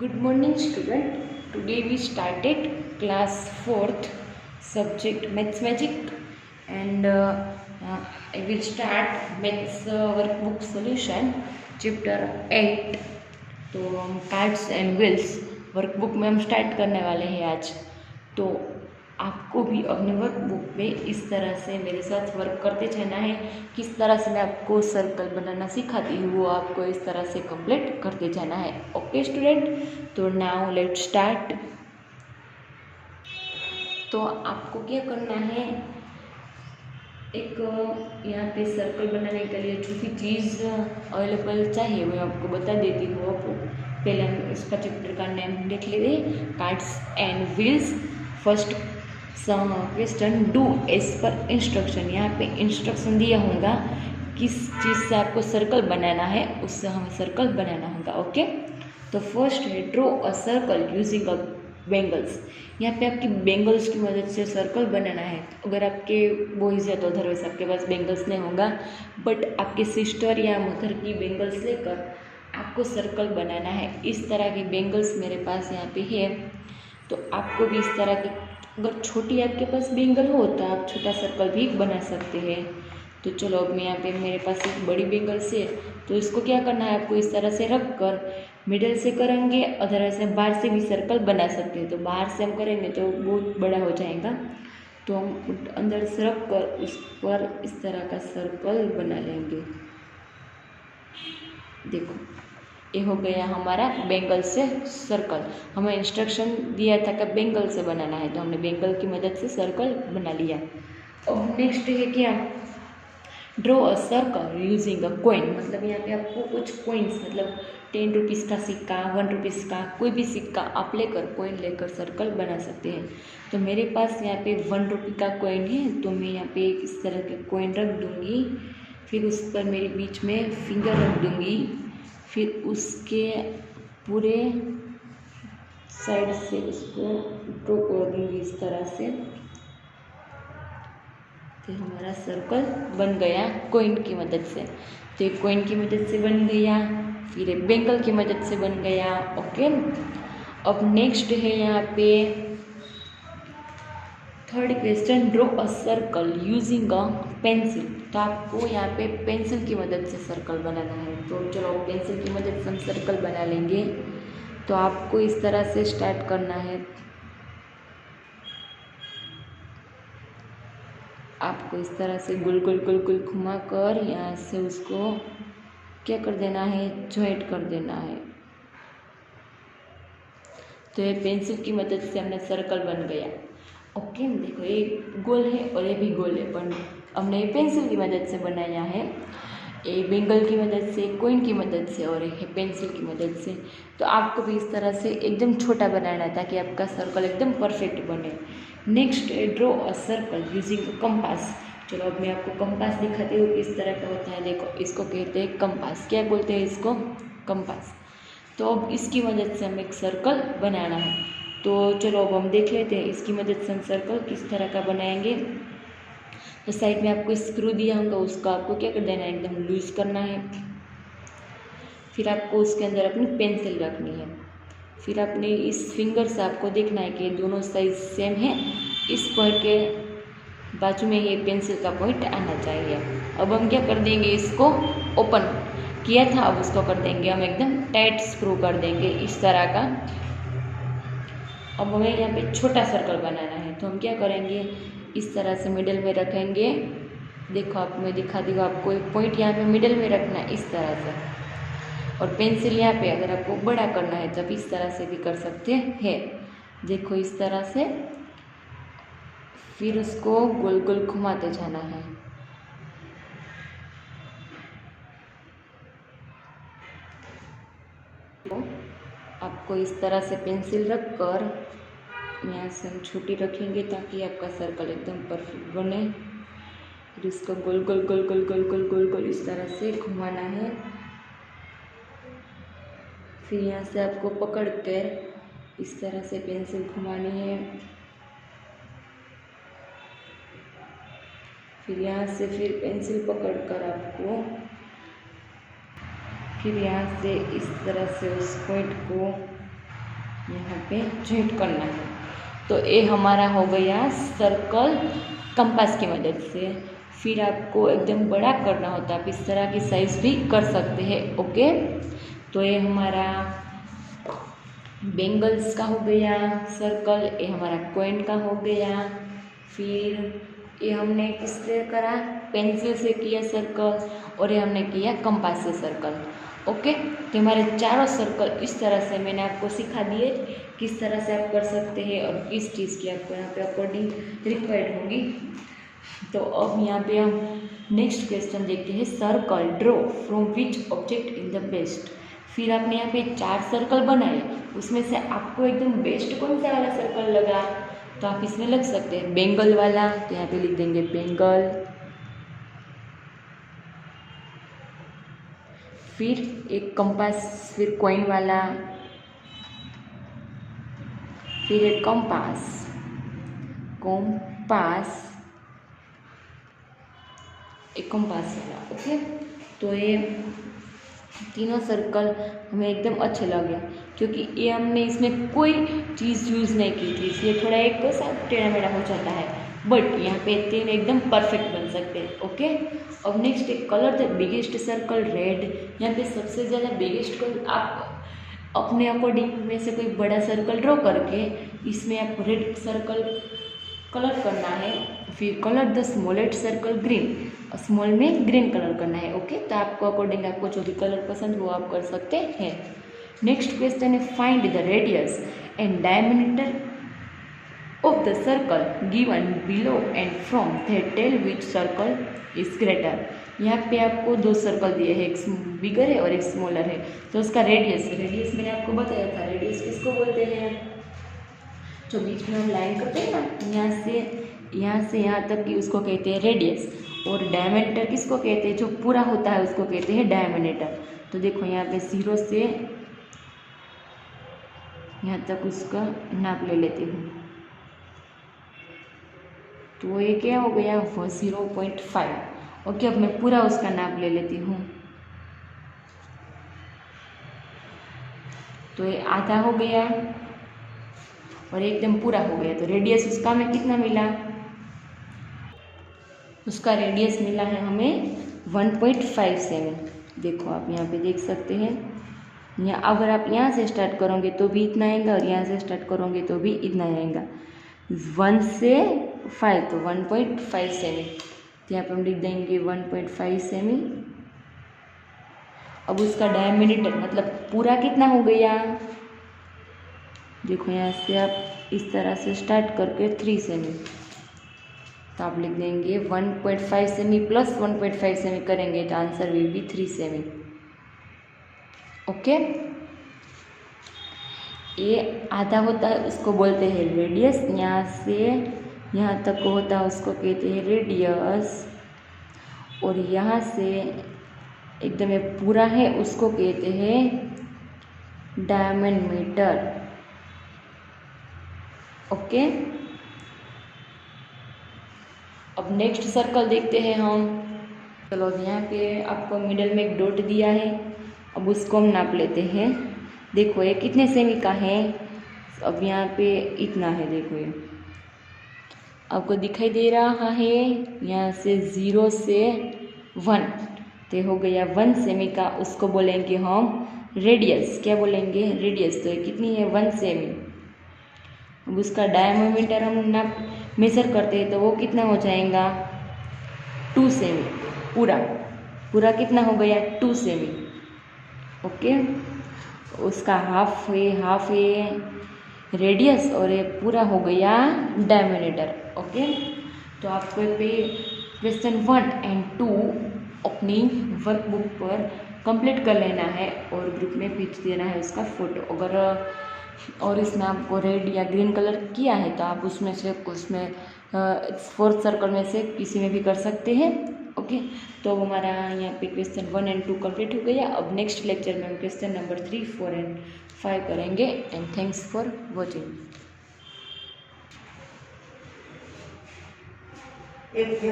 Good morning, student. Today we started class 4th subject Maths Magic, and I will start Maths workbook solution chapter 8. तो हम cards and wheels workbook में हम start करने वाले हैं आज। तो आपको भी अपने वर्कबुक में इस तरह से मेरे साथ वर्क करते जाना है। किस तरह से मैं आपको सर्कल बनाना सिखाती हूँ वो आपको इस तरह से कंप्लीट करते जाना है। ओके स्टूडेंट, तो नाउ लेट स्टार्ट। तो आपको क्या करना है, एक यहाँ पे सर्कल बनाने के लिए जो भी चीज़ अवेलेबल चाहिए वो आपको बता देती हूँ। अब पहले हम इसका चैप्टर का नेम लिख लेंगे, cards and wheels. First question, do as per instruction. यहाँ पे इंस्ट्रक्शन दिया होगा किस चीज़ से आपको सर्कल बनाना है, उससे हमें सर्कल बनाना होगा। ओके, तो फर्स्ट है draw a circle using a bangles. यहाँ पे आपकी बेंगल्स की मदद से सर्कल बनाना है। अगर आपके बॉयज़ या तो अदरवाइज आपके पास बेंगल्स नहीं होगा, बट आपके सिस्टर या मदर की बेंगल्स लेकर आपको सर्कल बनाना है। इस तरह की बेंगल्स मेरे पास यहाँ पे है, तो आपको भी इस तरह की, अगर छोटी आपके पास बेंगल हो तो आप छोटा सर्कल भी बना सकते हैं। तो चलो, अब मैं यहाँ पे मेरे पास एक बड़ी बेंगल से, तो इसको क्या करना है, आपको इस तरह से रख कर मिडल से करेंगे, अदर से बाहर से भी सर्कल बना सकते हैं। तो बाहर से हम करेंगे तो बहुत बड़ा हो जाएगा, तो हम अंदर से रख कर उस पर इस तरह का सर्कल बना लेंगे। देखो, ये हो गया हमारा बेंगल से सर्कल। हमें इंस्ट्रक्शन दिया था कि बेंगल से बनाना है, तो हमने बेंगल की मदद से सर्कल बना लिया। अब नेक्स्ट है क्या, draw a circle using a coin. मतलब यहाँ पे आपको कुछ कॉइन्स, मतलब 10 रुपीज़ का सिक्का, 1 रुपीज़ का कोई भी सिक्का आप लेकर, कॉइन लेकर सर्कल बना सकते हैं। तो मेरे पास यहाँ पे 1 रुपये का कॉइन है, तो मैं यहाँ पे इस तरह के कॉइन रख दूँगी, फिर उस पर मेरे बीच में फिंगर रख दूँगी, फिर उसके पूरे साइड से उसको ड्रॉ कर दूँगी इस तरह से। तो हमारा सर्कल बन गया कॉइन की मदद से। तो एक कॉइन की मदद से बन गया, फिर एक बेंगल की मदद से बन गया। ओके, अब नेक्स्ट है यहाँ पे third question, draw a circle using a pencil. तो आपको यहाँ पे पेंसिल की मदद से सर्कल बनाना है। तो चलो, पेंसिल की मदद से हम सर्कल बना लेंगे। तो आपको इस तरह से स्टार्ट करना है, आपको इस तरह से गुल गुल गुल गुल घुमा कर यहाँ से उसको क्या कर देना है, ज्वाइंट कर देना है। तो ये पेंसिल की मदद से हमने सर्कल बन गया। ओके, देखो ये गोल है और ये भी गोल है, पर हमने ये पेंसिल की मदद से बनाया है। ये बेंगल की मदद से, कॉइन की मदद से, और एक है पेंसिल की मदद से। तो आपको भी इस तरह से एकदम छोटा बनाना है ताकि आपका सर्कल एकदम परफेक्ट बने। Next, draw a circle using compass. चलो, अब मैं आपको कंपास दिखाती हूँ किस तरह का होता है। देखो, इसको कहते हैं कंपास। क्या बोलते हैं इसको? कंपास। तो अब इसकी मदद से हमें एक सर्कल बनाना है। तो चलो, अब हम देख लेते हैं इसकी मदद से हम सर्कल किस तरह का बनाएंगे। तो साइड में आपको स्क्रू दिया होगा, उसको आपको क्या कर देना है, एकदम लूज करना है। फिर आपको उसके अंदर अपनी पेंसिल रखनी है। फिर अपने इस फिंगर से आपको देखना है कि दोनों साइज सेम है। इस पॉइंट के बाजू में ये पेंसिल का पॉइंट आना चाहिए। अब हम क्या कर देंगे, इसको ओपन किया था, अब उसको कर देंगे हम एकदम टाइट स्क्रू कर देंगे इस तरह का। अब हमें यहाँ पे छोटा सर्कल बनाना है, तो हम क्या करेंगे, इस तरह से मिडिल में रखेंगे। देखो, आप मैं दिखा दी हूँ आपको, एक पॉइंट यहाँ पे मिडिल में रखना है इस तरह से, और पेंसिल यहाँ पे अगर आपको बड़ा करना है तब इस तरह से भी कर सकते हैं। देखो, इस तरह से फिर उसको गोल गोल घुमाते जाना है। तो आपको इस तरह से पेंसिल रख कर यहाँ से हम छोटी रखेंगे ताकि आपका सर्कल एकदम परफेक्ट बने। फिर इसको गोल गोल गोल गोल गोल गोल गोल गोल इस तरह से घुमाना है। फिर यहाँ से आपको पकड़ कर इस तरह से पेंसिल घुमानी है। फिर यहाँ से फिर पेंसिल पकड़ कर आपको फिर यहाँ से इस तरह से उस पॉइंट को यहाँ पे ज्वाइंट करना है। तो ये हमारा हो गया सर्कल कंपास की मदद से। फिर आपको एकदम बड़ा करना होता है, आप इस तरह की साइज भी कर सकते हैं। ओके, तो ये हमारा बेंगल्स का हो गया सर्कल, ये हमारा कॉइन का हो गया। फिर ये हमने किससे करा, पेंसिल से किया सर्कल, और ये हमने किया कंपास से सर्कल। ओके, तो हमारे चारों सर्कल इस तरह से मैंने आपको सिखा दिए किस तरह से आप कर सकते हैं और किस चीज़ की आपको यहाँ पे अकॉर्डिंग रिक्वायर्ड होगी। तो अब यहाँ पे हम नेक्स्ट क्वेश्चन देखते हैं, circle draw from which object in the best. फिर आपने यहाँ पे 4 सर्कल बनाए, उसमें से आपको एकदम बेस्ट कौन सा वाला सर्कल लगा, तो आप इसमें लग सकते हैं बेंगल वाला, तो यहाँ पे लिख देंगे बेंगल। फिर एक कंपास, फिर कॉइन वाला, फिर एक कंपास, एक कंपास वाला। ओके, तो ये तीनों सर्कल हमें एकदम अच्छे लगे, क्योंकि ये हमने इसमें कोई चीज़ यूज़ नहीं की थी, इसलिए थोड़ा एक सा टेढ़ा मेढ़ा हो जाता है, बट यहाँ पे तीन एकदम परफेक्ट बन सकते हैं। ओके, अब नेक्स्ट एक colour the biggest circle red. यहाँ पे सबसे ज़्यादा बिगेस्ट कलर, आप अपने अकॉर्डिंग में से कोई बड़ा सर्कल ड्रॉ करके इसमें आप रेड सर्कल कलर करना है। फिर colour the smallest circle green, small में ग्रीन कलर करना है। ओके, तो आपको अकॉर्डिंग आपको जो भी कलर पसंद वो आप कर सकते हैं। नेक्स्ट क्वेश्चन है, find the radius and diameter of the circle given below and from that tell which circle is greater. यहाँ पे आपको 2 सर्कल दिए हैं, एक बिगर है और एक स्मॉलर है, तो उसका रेडियस मैंने आपको बताया था। रेडियस किसको बोलते हैं, जो बीच में हम लाइन करते हैं ना, यहाँ से यहाँ तक की उसको कहते हैं रेडियस। और डायमीटर किसको कहते हैं, जो पूरा होता है उसको कहते हैं डायमीटर। तो देखो यहाँ पे 0 से यहाँ तक उसका नाप ले लेती हूँ, तो ये क्या हो गया, वो 0.5। ओके, अब मैं पूरा उसका नाप ले लेती हूँ, तो ये आधा हो गया और एकदम पूरा हो गया। तो रेडियस उसका हमें कितना मिला, उसका रेडियस मिला है हमें 1.57। देखो आप यहाँ पे देख सकते हैं, यहाँ अगर आप यहाँ से स्टार्ट करोगे तो भी इतना आएगा और यहाँ से स्टार्ट करोगे तो भी इतना आएगा। 1 से 5 तो 1.57, तो यहाँ पर हम लिख देंगे 1.5 सेमी। अब उसका डायमीटर मतलब पूरा कितना हो गया, देखो यहाँ से आप इस तरह से स्टार्ट करके 3 सेमी, तो आप लिख देंगे 1.5 सेमी प्लस 1.5 सेमी करेंगे तो answer will be 3 semi. Okay, ये आधा होता है उसको बोलते हैं रेडियस, यहाँ से यहाँ तक होता है उसको कहते हैं रेडियस, और यहाँ से एकदम ये पूरा है उसको कहते हैं डायमीटर। ओके, अब नेक्स्ट सर्कल देखते हैं हम। चलो, यहाँ पे आपको मिडल में एक डॉट दिया है, अब उसको हम नाप लेते हैं। देखो ये कितने सेमी का है, अब यहाँ पे इतना है, देखो ये आपको दिखाई दे रहा है, यहाँ से 0 से 1 तो हो गया 1 सेमी का, उसको बोलेंगे हम रेडियस। क्या बोलेंगे, रेडियस। तो ये कितनी है, 1 सेमी। अब उसका डायमीटर हम नाप मेज़र करते हैं तो वो कितना हो जाएगा, 2 सेमी। पूरा कितना हो गया, 2 सेमी। ओके, उसका हाफ है रेडियस और ये पूरा हो गया डायमीटर। ओके, तो आपको पे क्वेश्चन 1 और 2 अपनी वर्कबुक पर कंप्लीट कर लेना है और ग्रुप में भेज देना है उसका फ़ोटो। अगर और इसमें आपको रेड या ग्रीन कलर किया है तो आप उसमें 4th सर्कल में से किसी में भी कर सकते हैं। ओके, तो हमारा यहाँ पे क्वेश्चन 1 और 2 कंप्लीट हो गया। अब नेक्स्ट लेक्चर में हम क्वेश्चन नंबर 3, 4 और 5 करेंगे। And thanks for watching.